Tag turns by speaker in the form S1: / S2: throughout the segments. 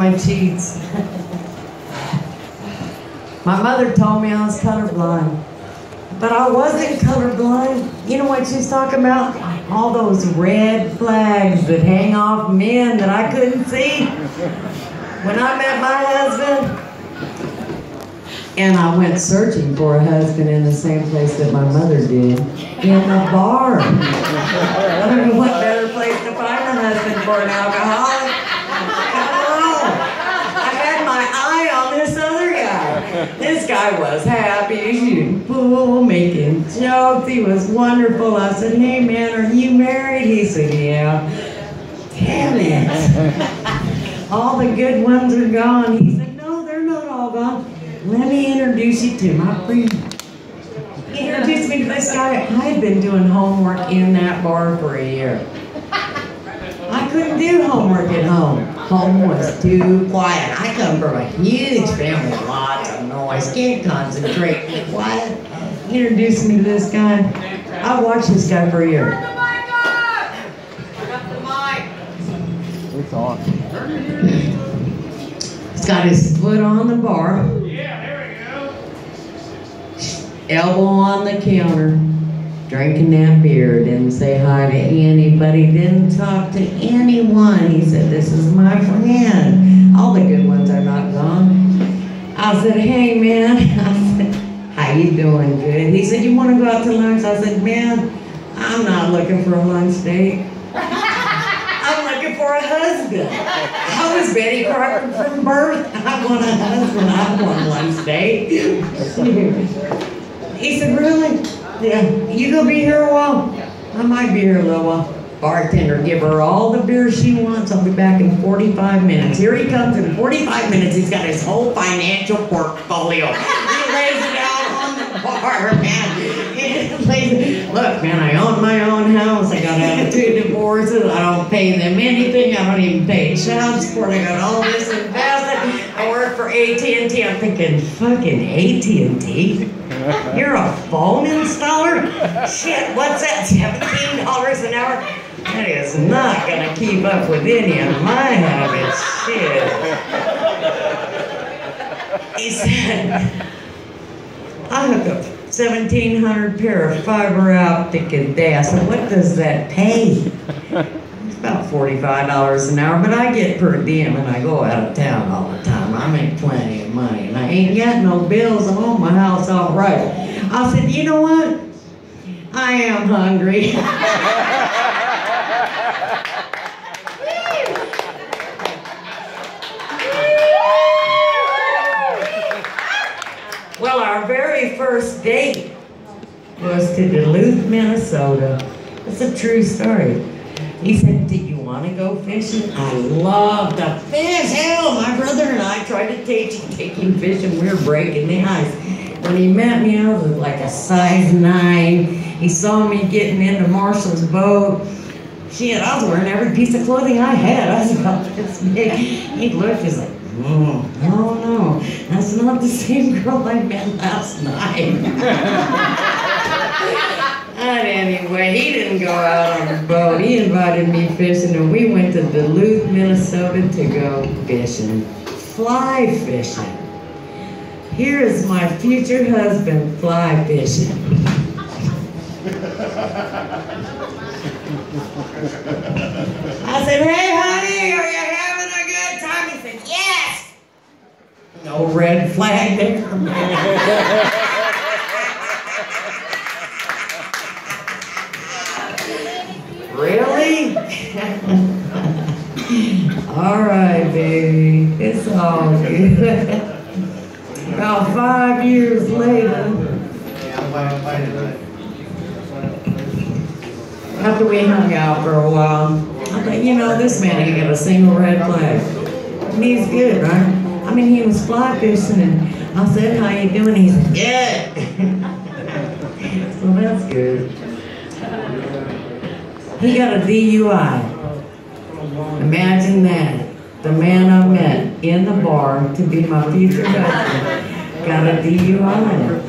S1: my cheeks. My mother told me I was colorblind. But I wasn't colorblind. You know what she's talking about? All those red flags that hang off men that I couldn't see. When I met my husband, and I went searching for a husband in the same place that my mother did, in the bar. I don't know what better place to find a husband for an alcoholic. I had my eye on this other guy. This guy was happy, shooting pool, making jokes. He was wonderful. I said, hey man, are you married? He said, yeah. Damn it. All the good ones are gone. He said, no, they're not all gone. Let me introduce you to my friend. He introduced me to this guy. I had been doing homework in that bar for a year. I couldn't do homework at home. Home was too quiet. I come from a huge family, lots of noise, can't concentrate, quiet. He introduced me to this guy. I watched this guy for a year.
S2: Turn the mic up! Turn up the mic.
S3: It's on.
S1: He's got his foot on the bar.
S2: Yeah, there we go.
S1: Elbow on the counter. Drinking that beer, didn't say hi to anybody, didn't talk to anyone. He said, this is my friend. All the good ones are not gone. I said, hey man, I said, how you doing? Good. He said, you want to go out to lunch? I said, man, I'm not looking for a lunch date. I'm looking for a husband. I was Betty Crocker from birth. I want a husband. I want a lunch date. He said, really? Yeah, you gonna be here a while? I might be here a little while. Bartender, give her all the beer she wants. I'll be back in 45 minutes. Here he comes in 45 minutes. He's got his whole financial portfolio. He lays it out on the bar, man. Look, man, I own my own house. I got out of 2 divorces. I don't pay them anything. I don't even pay child support. I got all this invested. I work for AT&T. I'm thinking, fucking AT&T? You're a phone installer? Shit, what's that, $17 an hour? That is not gonna keep up with any of my habits, shit. He said, I hook up 1,700 pair of fiber optic a day. I said, what does that pay? It's about $45 an hour, but I get per diem and I go out of town all the time. I make plenty of money and I ain't got no bills. I own my house all right. I said, you know what? I am hungry. Well, our very first date was to Duluth, Minnesota. It's a true story. He said, do you want to go fishing? I love to fish. Hell, my brother and I tried to take him fishing. We were breaking the ice. When he met me, I was like a size 9. He saw me getting into Marshall's boat. Shit, I was wearing every piece of clothing I had. I was about this big. He looked, he's like, no, that's not the same girl I met last night. But anyway, he didn't go out on the boat. He invited me fishing, and we went to Duluth, Minnesota to go fishing. Fly fishing. Here is my future husband fly fishing. I said, hey honey, are you having a good time? He said, yes. No red flag there. Really? All right, baby. It's all good. About 5 years later, after we hung out for a while, I thought, you know, this man ain't got a single red flag. And he's good, right? I mean, he was fly fishing, and I said, how you doing? He said, good. So that's good. He got a DUI. Imagine that. The man I met in the bar to be my future husband got a DUI.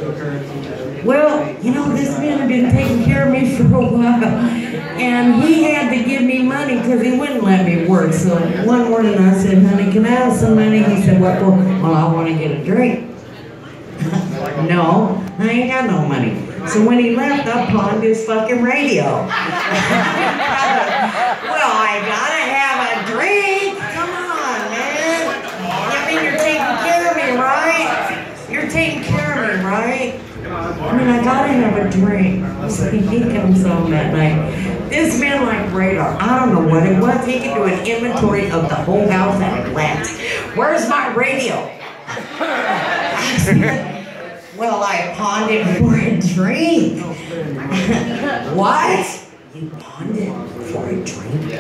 S1: Well, this man had been taking care of me for a while, and he had to give me money because he wouldn't let me work. So one morning I said, honey, can I have some money? He said, what for? Well, I want to get a drink. No, I ain't got no money. So when he left, I pawned his fucking radio. Well, I gotta have a drink. Come on, man. I mean, you're taking care of me, right? You're taking care of me, right? I mean, I gotta have a drink. So he comes home that night. This man like radar. I don't know what it was. He could do an inventory of the whole house at a glance. Where's my radio? Well, I pawned it for a drink. What? You pawned it for a drink?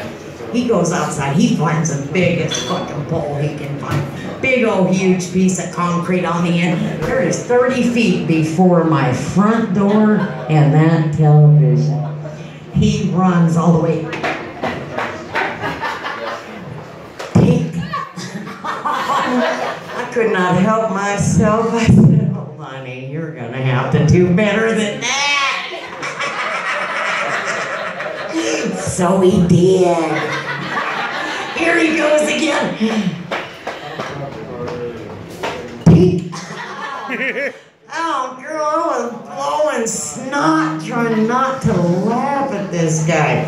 S1: He goes outside. He finds the biggest fucking pole he can find. Big old huge piece of concrete on the end. There is 30 feet before my front door and that television. He runs all the way. I could not help myself. I said, oh, honey, you're going to have to do better than that. So he did. Here he goes again. Oh, girl, I was blowing snot trying not to laugh at this guy.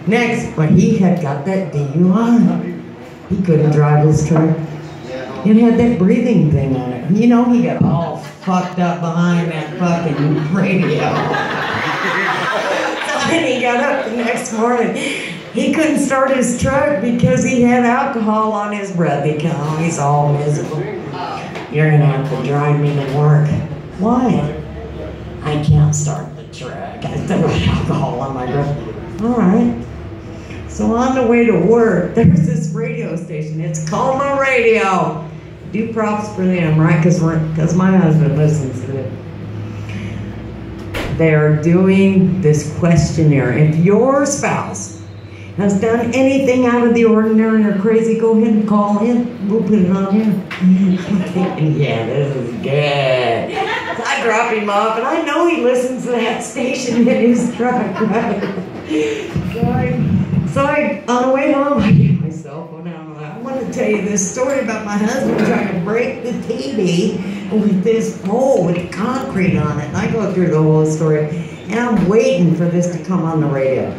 S1: Next, but he had got that DUI. He couldn't drive his truck. It had that breathing thing on it. He got all fucked up behind that fucking radio. So when he got up the next morning, he couldn't start his truck because he had alcohol on his breath. He's all miserable. You're gonna have to drive me to work. Why? I can't start the truck. I still got alcohol on my breath. All right. So on the way to work, there's this radio station. It's Coma Radio. Do props for them, right? Because my husband listens to it. They're doing this questionnaire. If your spouse has done anything out of the ordinary or crazy, go ahead and call in. We'll put it on here. I'm thinking, yeah, this is good. So I drop him off, and I know he listens to that station in his truck, right? So on the way home, I get my cell phone out. I want to tell you this story about my husband trying to break the TV with this pole with concrete on it. And I go through the whole story, and I'm waiting for this to come on the radio.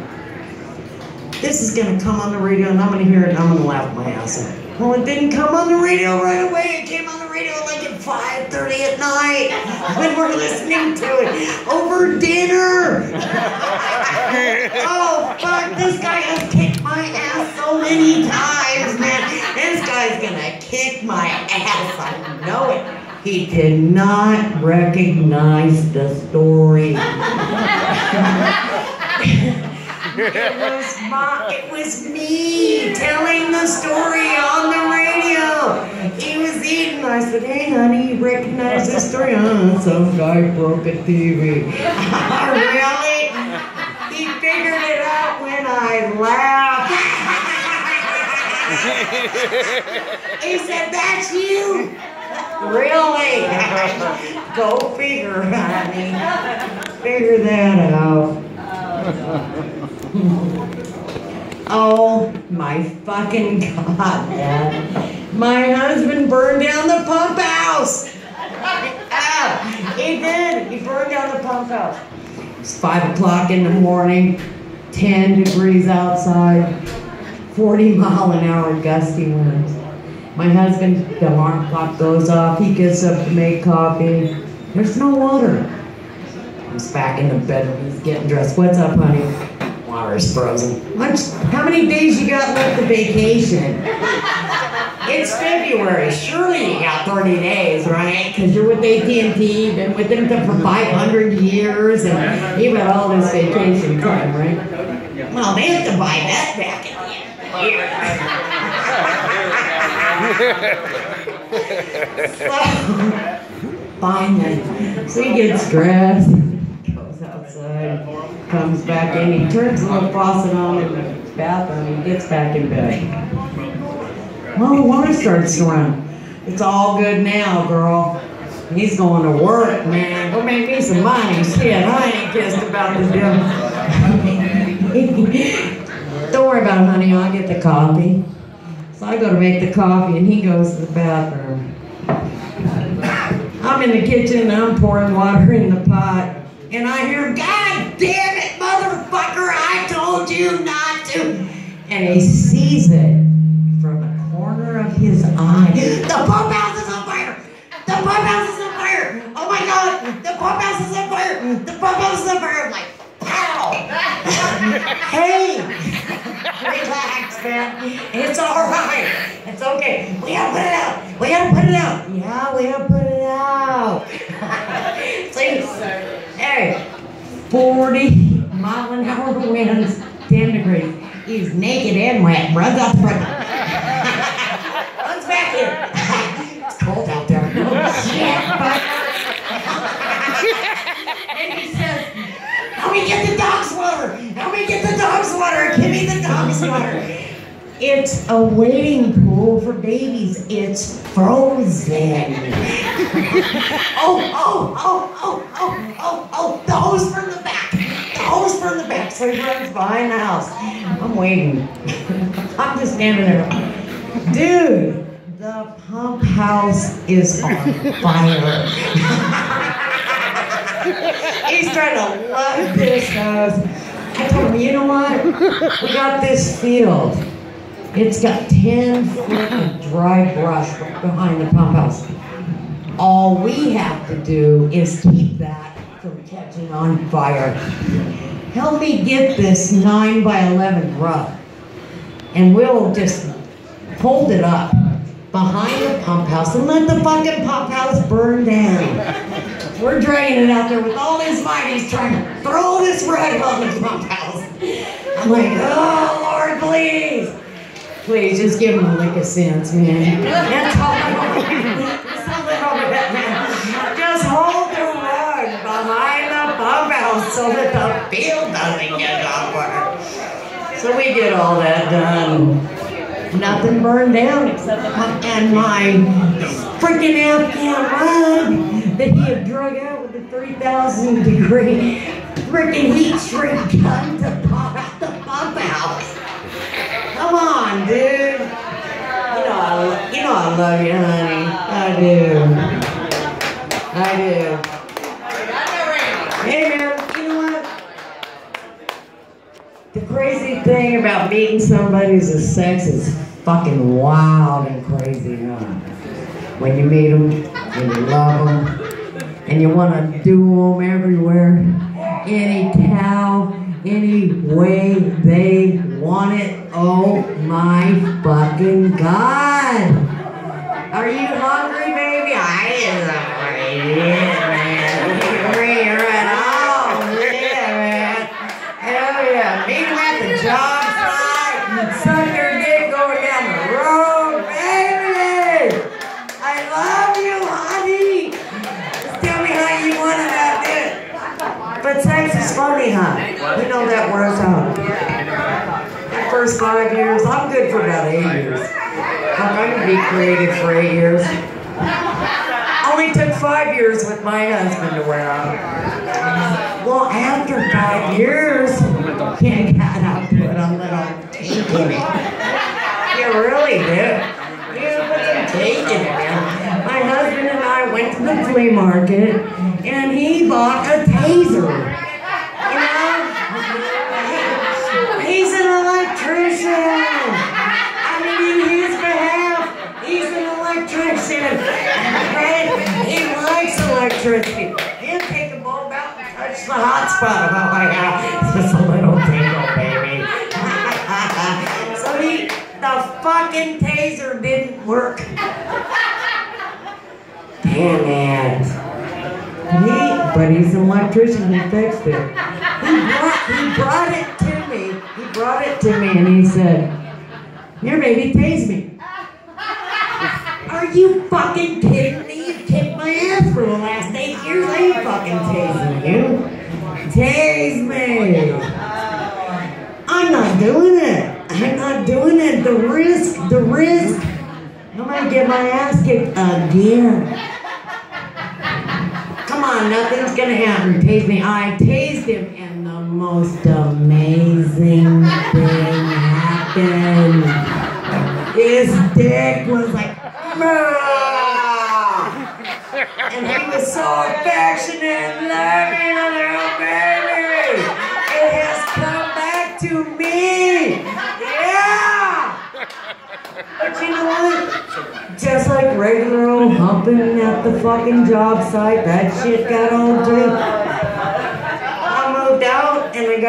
S1: This is going to come on the radio, and I'm going to hear it, and I'm going to laugh my ass off. Well, it didn't come on the radio right away. It came on the radio like at 5:30 at night when we're listening to it over dinner. Oh, fuck, this guy has kicked my ass so many times, man. This guy's going to kick my ass. I know it. He did not recognize the story. It was me telling the story on the radio. He was eating. I said, hey, honey, you recognize this story? Oh, some guy broke a TV. Really? He figured it out when I laughed. He said, that's you? Really? Go figure, honey. Figure that out. Oh my fucking God, Dad. My husband burned down the pump house. He did. He burned down the pump house. It's 5 o'clock in the morning, 10 degrees outside, 40-mile-an-hour gusty winds. My husband, the alarm clock goes off. He gets up to make coffee. There's no water. He's back in the bedroom. He's getting dressed. What's up, honey? Water's frozen. How many days you got left of vacation? It's February. Surely you got 30 days, right? Because you're with AT&T. You've been with them for 500 years, and you've got all this vacation time, right? Well, they have to buy that back at the end of the year. So, finally, so he gets dressed. Outside, comes back in, he turns the little faucet on in the bathroom, he gets back in bed. Well, the water starts to run. It's all good now, girl. He's going to work, man. Go make me some money. Shit, I ain't kissed about the devil. Don't worry about it, honey. I'll get the coffee. So I go to make the coffee, and he goes to the bathroom. I'm in the kitchen, and I'm pouring water in the pot. And I hear, God damn it, motherfucker, I told you not to. And he sees it from the corner of his eye. The pump house is on fire! The pump house is on fire! Oh my God, the pump house is on fire! The pump house is on fire! I'm like, pow! Hey! Relax, man. It's all right. It's okay. We gotta put it out. We gotta put it out. Yeah, we gotta put it out. See? Hey, 40-mile-an-hour winds, 10 degrees. He's naked and wet. Runs out the front. Runs back in. It's cold out there. Oh, shit. And he says, help me get the dog's water. Help me get the dog's water. Give me the dog's water. It's a wading pool for babies. It's frozen. Oh, the hose from the back. The hose from the back. So he runs behind the house. I'm waiting. I'm just standing there. Dude, the pump house is on fire. He's trying to lug this house. I told him, you know what? We got this field. It's got 10 foot of dry brush behind the pump house. All we have to do is keep that from catching on fire. Help me get this 9x11 rug, and we'll just hold it up behind the pump house and let the fucking pump house burn down. We're dragging it out there with all his might. He's trying to throw this rug on the pump house. I'm like, oh, Lord, please. Please, just give him a lick of sense, man. That's all I want. Just a little bit, man. Just hold the rug behind the pump house so that the field doesn't get on fire. So we get all that done. Nothing burned down except the pump and my freaking Afghan rug that he had drug out with a 3,000 degree freaking heat shrink gun to pop out the pump house. Come on, dude. You know I love you, honey. I do. Hey, man, you know what? The crazy thing about meeting somebody who's a sex is fucking wild and crazy, huh? When you meet them, when you love them, and you want to do them everywhere, anyhow, any way they want it. Oh my fucking God! Are you hungry, baby? I am hungry, yeah, man. Hungry, right? Oh, yeah, man. Hell yeah. Meet them at the job site. Suck their dick going down the road, baby. I love you, honey. Just tell me how you want it out there. But sex is funny, huh? You know that wears out. The first 5 years, I'm good for about 8 years. I'm going to be creative for 8 years. Only took 5 years with my husband to wear out. Well, after 5 years, you gotta put a little take in it. You really do. You put some take in it, man. My husband and I went to the flea market, and he bought a taser. You know? He's an electrician. I mean, in his behalf, he's an electrician. Right? He likes electricity. He'll take a bulb out and touch the hot spot. Oh my God, just a little tingle, baby. So the fucking taser didn't work. Damn it. But he's an electrician, he fixed it. He brought it to me. He brought it to me and he said, here, baby, tase me. Are you fucking kidding me? You've kicked my ass for the last 8 years. I ain't fucking tasing you. Tase me. I'm not doing it. I'm not doing it. The risk. I'm gonna get my ass kicked again. come on, nothing's gonna happen. Tase me. I tased him, and the most amazing thing happened. His dick was like, and he was so affectionate and loving, and little baby. It has come back to me. Yeah. But you know what? Just like regular old humping at the fucking job site, that shit got old too. I moved out and it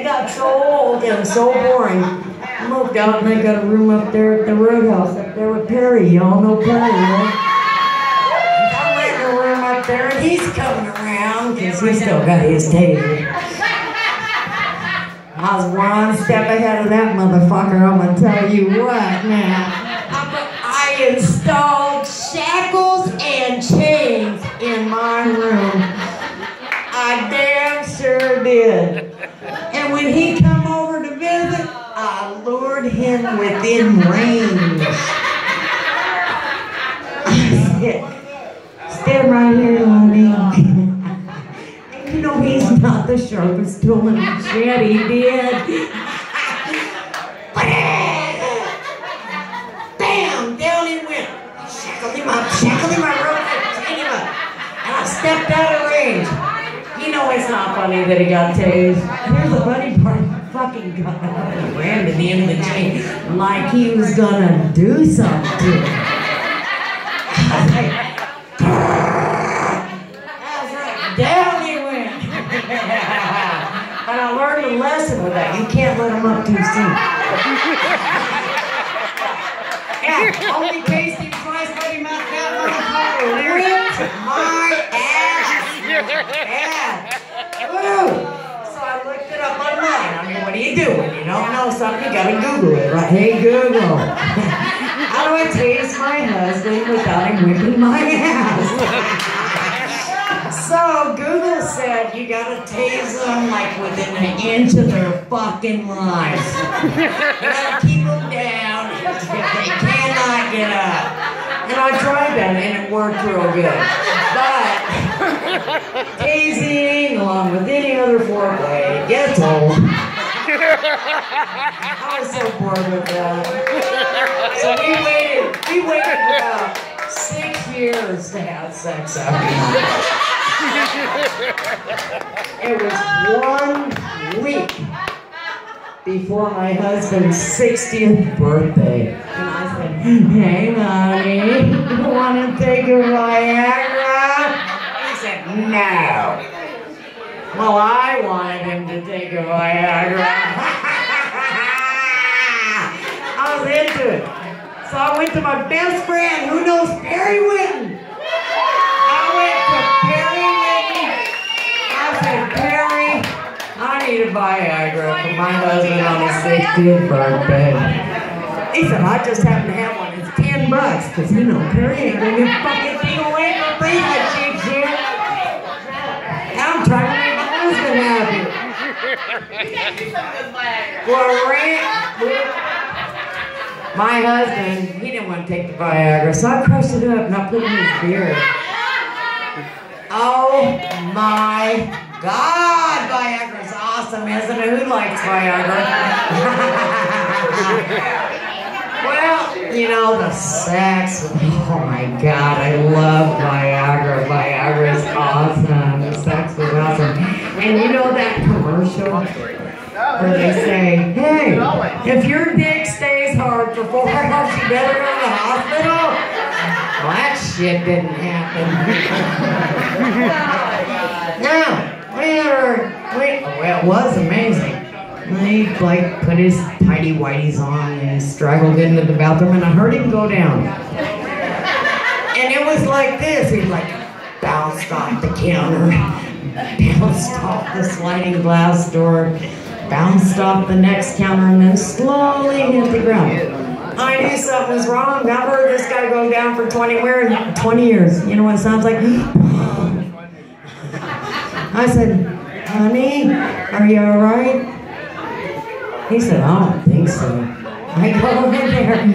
S1: got so old and so boring. I moved out and I got a room up there at the Roadhouse up there with Perry. Y'all know Perry, right? I'm renting a room up there and he's coming around because he still got his taser. I was one step ahead of that motherfucker, I'm gonna tell you what, man. I installed shackles and chains in my room. I damn sure did. And when he come over to visit, I lured him within range. I said, stand right here, honey. You know he's not the sharpest tool in the shed, he did. Bam! Down he went. Shackled him up, roped him, chained him up. And I stepped out of range. You know it's not funny that he got tased. Here's the funny part. He fucking got up and ran to the end of the chain like he was gonna do something to him. I was like, down he went. And I learned a lesson with that. You can't let him up too soon. Yeah, only tased him twice, let him out. That motherfucker ripped my ass. Yeah. Woo. So I looked it up online. I mean, what do you do when you don't know something? You gotta Google it, right? Hey, Google. How do I tase my husband without him whipping my ass? So Google said you gotta tase them like within an inch of their fucking lives. You gotta keep them down until they cannot get up. And I tried that and it worked real good. But tasing along with any other foreplay gets old. I was so bored with that. So we waited about 6 years to have sex after that. It was 1 week before my husband's 60th birthday. And I said, hey, honey, you want to take a Viagra? He said, no. Well, I wanted him to take a Viagra. I was into it. So I went to my best friend, who knows Perry Whitten. Perry, I need a Viagra for my husband on his 60th birthday. He said, I just happen to have one. It's $10, because you know, Perry ain't gonna give fucking thing away for free, that cheap shit. And I'm trying to make my husband happy. My husband, he didn't want to take the Viagra, so I crushed it up and I put it in his beard. Oh my God, Viagra's awesome, isn't it? Who likes Viagra? Well, you know, the sex, oh my God, I love Viagra. Viagra is awesome. The sex was awesome. And you know that commercial where they say, hey, if your dick stays hard for 4 hours, you better go to the hospital? Well, that shit didn't happen. No, well, it was amazing. He like put his tidy whities on and straggled into the bathroom, and I heard him go down. And it was like this. He like bounced off the counter, bounced off the sliding glass door, bounced off the next counter, and then slowly hit the ground. I knew something was wrong. I've heard this guy go down for 20 years. You know what it sounds like? I said, honey, are you all right? He said, I don't think so. I go in there.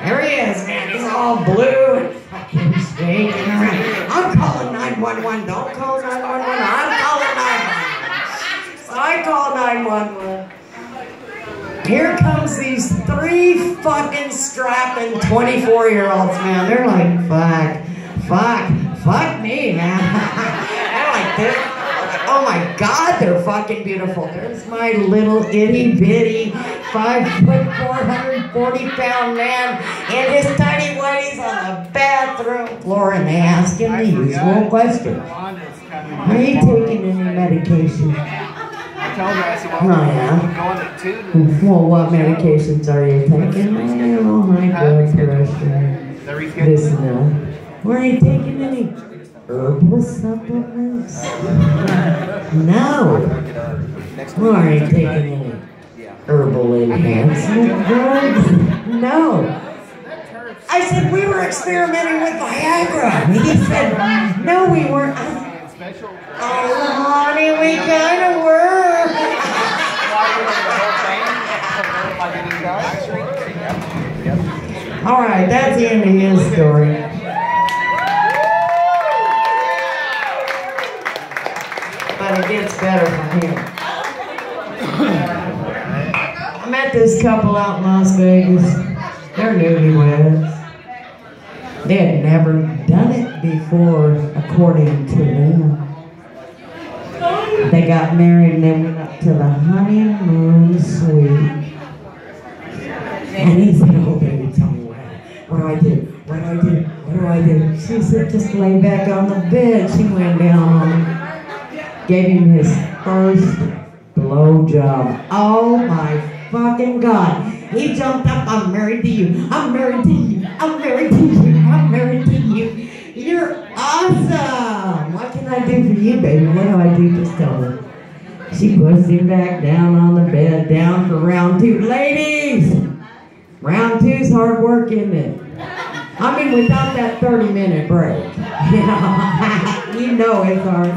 S1: There he is, man. He's all blue and fucking shaking around. I'm calling 911. 911. Don't call 911. I'm calling 911. I call 911. Here comes these 3 fucking strapping 24-year-olds, man. They're like, fuck me, man. They're like, oh my God, they're fucking beautiful. There's my little itty bitty 5'4", 440-pound man and his tiny whities on the bathroom floor, and they ask him the usual question. Are you taking any medication?
S3: I told her, I said, well,
S1: Oh, yeah.
S3: I'm going at 2.
S1: Well, what medications are you taking? Oh, high blood pressure. This and that. Were you taking any herbal supplements? No. Are you taking any herbal enhancement drugs? No. I said, we were experimenting with Viagra. He said, no, we weren't. Oh, honey, we kind of were. All right, that's the end of his story. But it gets better from here. I met this couple out in Las Vegas. They're newlyweds. They had never done it before, according to them. They got married and they went up to the honeymoon suite. And he said, oh baby, tell me what do I do? What do I do? What do I do? She said, just lay back on the bed. She went down on him. Gave him his first blowjob. Oh my fucking God. He jumped up, I'm married to you. I'm married to you. I'm married to you. I'm married to you. You're awesome. What can I do for you, baby? What do I do? Just tell me. She pushed him back down on the bed, down for round 2. Ladies, round 2's hard work, isn't it? I mean, without that 30-minute break. You know it's hard.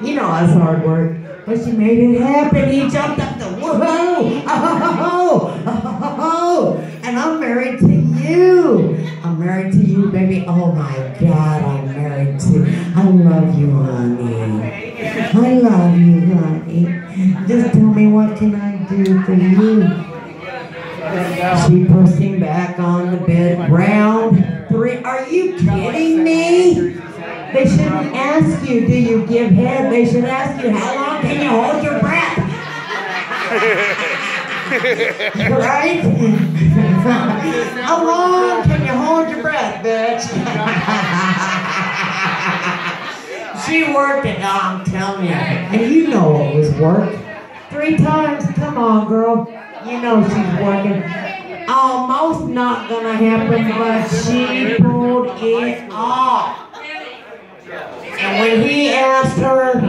S1: You know it's hard work. But she made it happen. He jumped up to whoa, oh, and I'm married to you. I'm married to you, baby. Oh my God, I'm married to. I love you, honey. I love you, honey. Just tell me, what can I do for you? She pushed him back on the bed. Round 3. Are you kidding me? They shouldn't ask you, do you give head? They should ask you, how long can you hold your breath? Right? How long can you hold your breath, bitch? She worked it, I'm telling you. And you know it was work. 3 times, come on, girl. You know she's working. Almost not gonna happen, but she pulled it off. And when he asked her,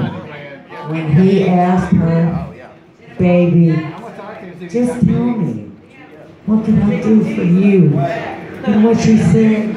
S1: baby, just tell me, what can I do for you? And what she said,